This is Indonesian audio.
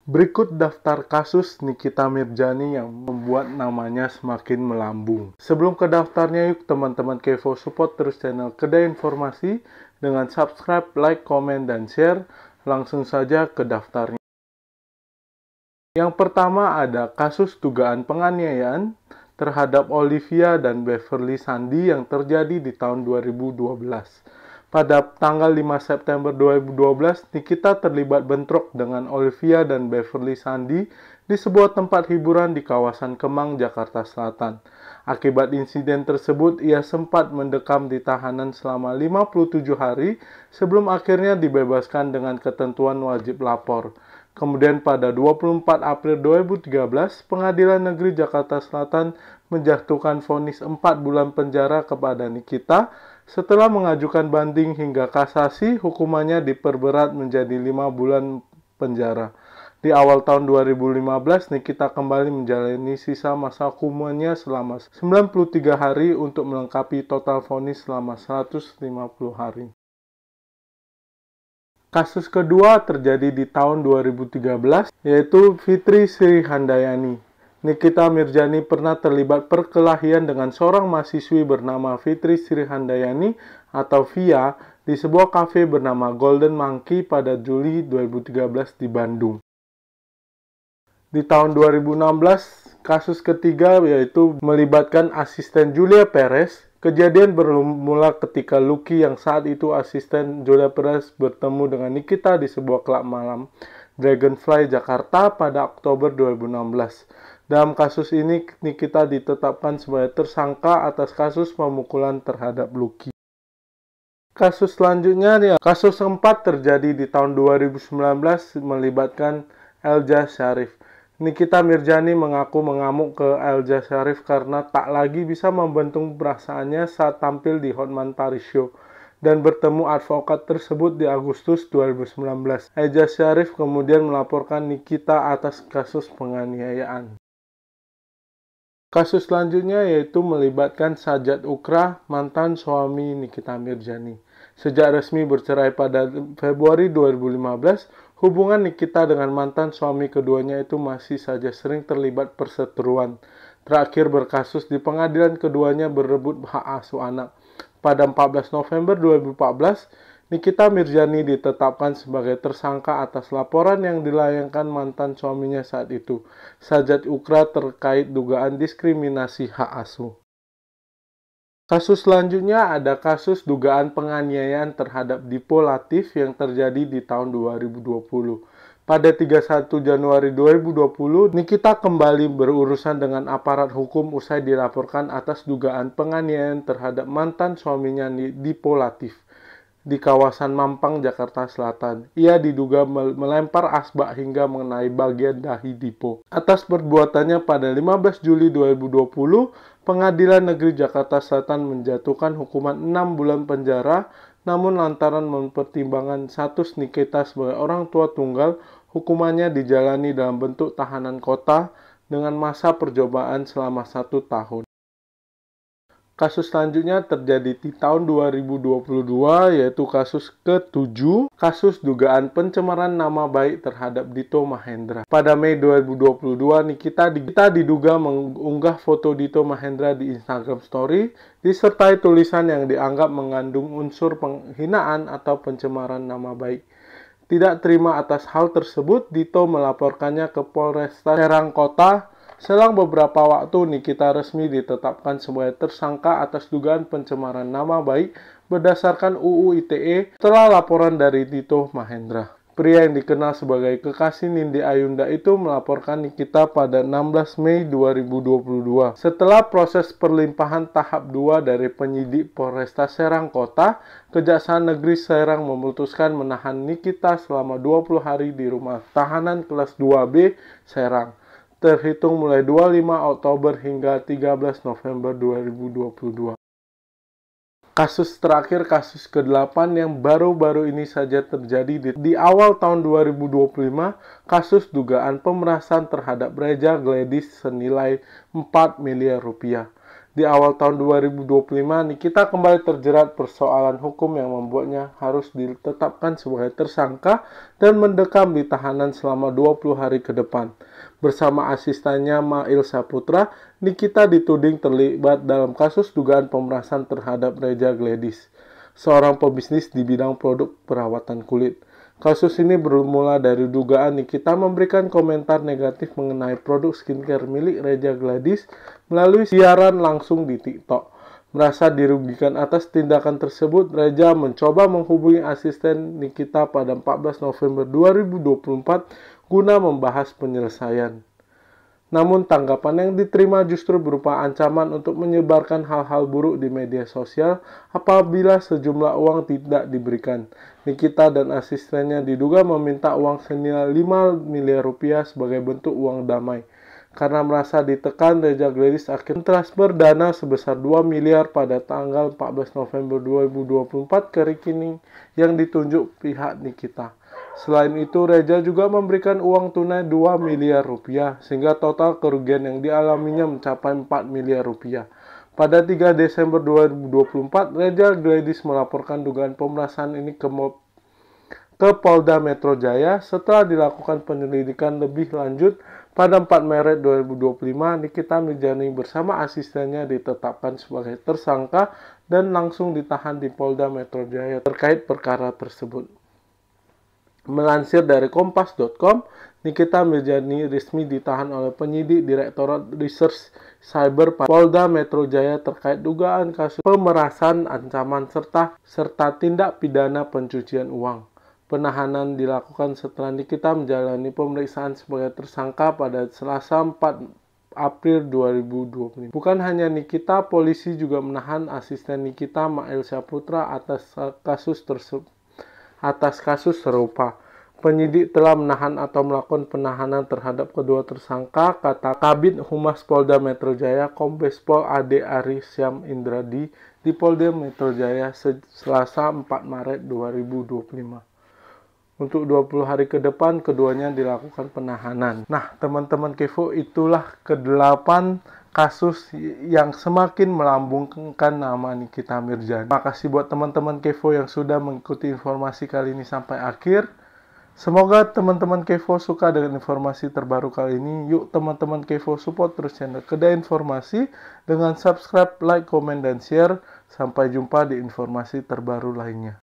Berikut daftar kasus Nikita Mirzani yang membuat namanya semakin melambung. Sebelum ke daftarnya, yuk teman-teman Kevo support terus channel Kedai Informasi dengan subscribe, like, komen, dan share. Langsung saja ke daftarnya. Yang pertama ada kasus dugaan penganiayaan terhadap Olivia dan Beverly Sandi yang terjadi di tahun 2012. Pada tanggal 5 September 2012, Nikita terlibat bentrok dengan Olivia dan Beverly Sandi di sebuah tempat hiburan di kawasan Kemang, Jakarta Selatan. Akibat insiden tersebut, ia sempat mendekam di tahanan selama 57 hari sebelum akhirnya dibebaskan dengan ketentuan wajib lapor. Kemudian pada 24 April 2013, Pengadilan Negeri Jakarta Selatan menjatuhkan vonis 4 bulan penjara kepada Nikita. Setelah mengajukan banding hingga kasasi, hukumannya diperberat menjadi 5 bulan penjara. Di awal tahun 2015, Nikita kembali menjalani sisa masa hukumannya selama 93 hari untuk melengkapi total vonis selama 150 hari. Kasus kedua terjadi di tahun 2013, yaitu Fitri Srihandayani. Nikita Mirzani pernah terlibat perkelahian dengan seorang mahasiswi bernama Fitri Srihandayani atau Via di sebuah kafe bernama Golden Monkey pada Juli 2013 di Bandung. Di tahun 2016, kasus ketiga yaitu melibatkan asisten Julia Perez. Kejadian bermula ketika Lucky yang saat itu asisten Julia Perez bertemu dengan Nikita di sebuah klub malam Dragonfly Jakarta pada Oktober 2016. Dalam kasus ini, Nikita ditetapkan sebagai tersangka atas kasus pemukulan terhadap Lucky. Kasus selanjutnya, kasus keempat terjadi di tahun 2019 melibatkan Elza Sharif. Nikita Mirzani mengaku mengamuk ke Elza Sharif karena tak lagi bisa membendung perasaannya saat tampil di Hotman Paris Show dan bertemu advokat tersebut di Agustus 2019. Elza Sharif kemudian melaporkan Nikita atas kasus penganiayaan. Kasus selanjutnya yaitu melibatkan Sajat Ukra, mantan suami Nikita Mirzani. Sejak resmi bercerai pada Februari 2015, hubungan Nikita dengan mantan suami keduanya itu masih saja sering terlibat perseteruan. Terakhir berkasus di pengadilan keduanya berebut hak asuh anak. Pada 14 November 2014, Nikita Mirzani ditetapkan sebagai tersangka atas laporan yang dilayangkan mantan suaminya saat itu, Sajat Ukra, terkait dugaan diskriminasi hak asuh. Kasus selanjutnya ada kasus dugaan penganiayaan terhadap Dipo Latif yang terjadi di tahun 2020. Pada 31 Januari 2020, Nikita kembali berurusan dengan aparat hukum usai dilaporkan atas dugaan penganiayaan terhadap mantan suaminya Dipo Latif di kawasan Mampang, Jakarta Selatan. Ia diduga melempar asbak hingga mengenai bagian dahi Dipo. Atas perbuatannya pada 15 Juli 2020, Pengadilan Negeri Jakarta Selatan menjatuhkan hukuman 6 bulan penjara, namun lantaran mempertimbangkan status Nikita sebagai orang tua tunggal, hukumannya dijalani dalam bentuk tahanan kota dengan masa percobaan selama 1 tahun. Kasus selanjutnya terjadi di tahun 2022, yaitu kasus ke-7, kasus dugaan pencemaran nama baik terhadap Dito Mahendra. Pada Mei 2022, Nikita diduga mengunggah foto Dito Mahendra di Instagram Story, disertai tulisan yang dianggap mengandung unsur penghinaan atau pencemaran nama baik. Tidak terima atas hal tersebut, Dito melaporkannya ke Polresta Serang Kota. Selang beberapa waktu, Nikita resmi ditetapkan sebagai tersangka atas dugaan pencemaran nama baik berdasarkan UU ITE setelah laporan dari Dito Mahendra. Pria yang dikenal sebagai kekasih Nindi Ayunda itu melaporkan Nikita pada 16 Mei 2022. Setelah proses perlimpahan tahap 2 dari penyidik Polresta Serang Kota, Kejaksaan Negeri Serang memutuskan menahan Nikita selama 20 hari di rumah tahanan kelas 2B Serang, terhitung mulai 25 Oktober hingga 13 November 2022. Kasus terakhir, kasus ke-8 yang baru-baru ini saja terjadi di awal tahun 2025, kasus dugaan pemerasan terhadap Reza Gladys senilai 4 miliar rupiah. Di awal tahun 2025, Nikita kembali terjerat persoalan hukum yang membuatnya harus ditetapkan sebagai tersangka dan mendekam di tahanan selama 20 hari ke depan. Bersama asistennya Mail Saputra, Nikita dituding terlibat dalam kasus dugaan pemerasan terhadap Reja Gladys, seorang pebisnis di bidang produk perawatan kulit. Kasus ini bermula dari dugaan Nikita memberikan komentar negatif mengenai produk skincare milik Reja Gladys melalui siaran langsung di TikTok. Merasa dirugikan atas tindakan tersebut, Reja mencoba menghubungi asisten Nikita pada 14 November 2024 guna membahas penyelesaian. Namun tanggapan yang diterima justru berupa ancaman untuk menyebarkan hal-hal buruk di media sosial apabila sejumlah uang tidak diberikan. Nikita dan asistennya diduga meminta uang senilai 5 miliar rupiah sebagai bentuk uang damai. Karena merasa ditekan, Reja Gladys akhirnya transfer dana sebesar 2 miliar pada tanggal 14 November 2024 ke rekening yang ditunjuk pihak Nikita. Selain itu, Reja juga memberikan uang tunai 2 miliar rupiah, sehingga total kerugian yang dialaminya mencapai 4 miliar rupiah. Pada 3 Desember 2024, Reja Gladys melaporkan dugaan pemerasan ini ke Polda Metro Jaya. Setelah dilakukan penyelidikan lebih lanjut, pada 4 Maret 2025, Nikita Mirzani bersama asistennya ditetapkan sebagai tersangka dan langsung ditahan di Polda Metro Jaya terkait perkara tersebut. Melansir dari Kompas.com, Nikita Mirzani resmi ditahan oleh penyidik Direktorat Reserse Cyber Polda Metro Jaya terkait dugaan kasus pemerasan, ancaman serta tindak pidana pencucian uang. Penahanan dilakukan setelah Nikita menjalani pemeriksaan sebagai tersangka pada Selasa 4 April 2020. Bukan hanya Nikita, polisi juga menahan asisten Nikita, Mail Saputra, atas kasus serupa. Penyidik telah menahan atau melakukan penahanan terhadap kedua tersangka, kata Kabid Humas Polda Metro Jaya, Kombes Pol Ade Ari Syam Indradi di Polda Metro Jaya Selasa 4 Maret 2025. Untuk 20 hari ke depan, keduanya dilakukan penahanan. Nah, teman-teman Kevo, itulah ke-8 kasus yang semakin melambungkan nama Nikita Mirzani. Terima kasih buat teman-teman Kevo yang sudah mengikuti informasi kali ini sampai akhir. Semoga teman-teman Kevo suka dengan informasi terbaru kali ini. Yuk teman-teman Kevo support terus channel Kedai Informasi dengan subscribe, like, komen, dan share. Sampai jumpa di informasi terbaru lainnya.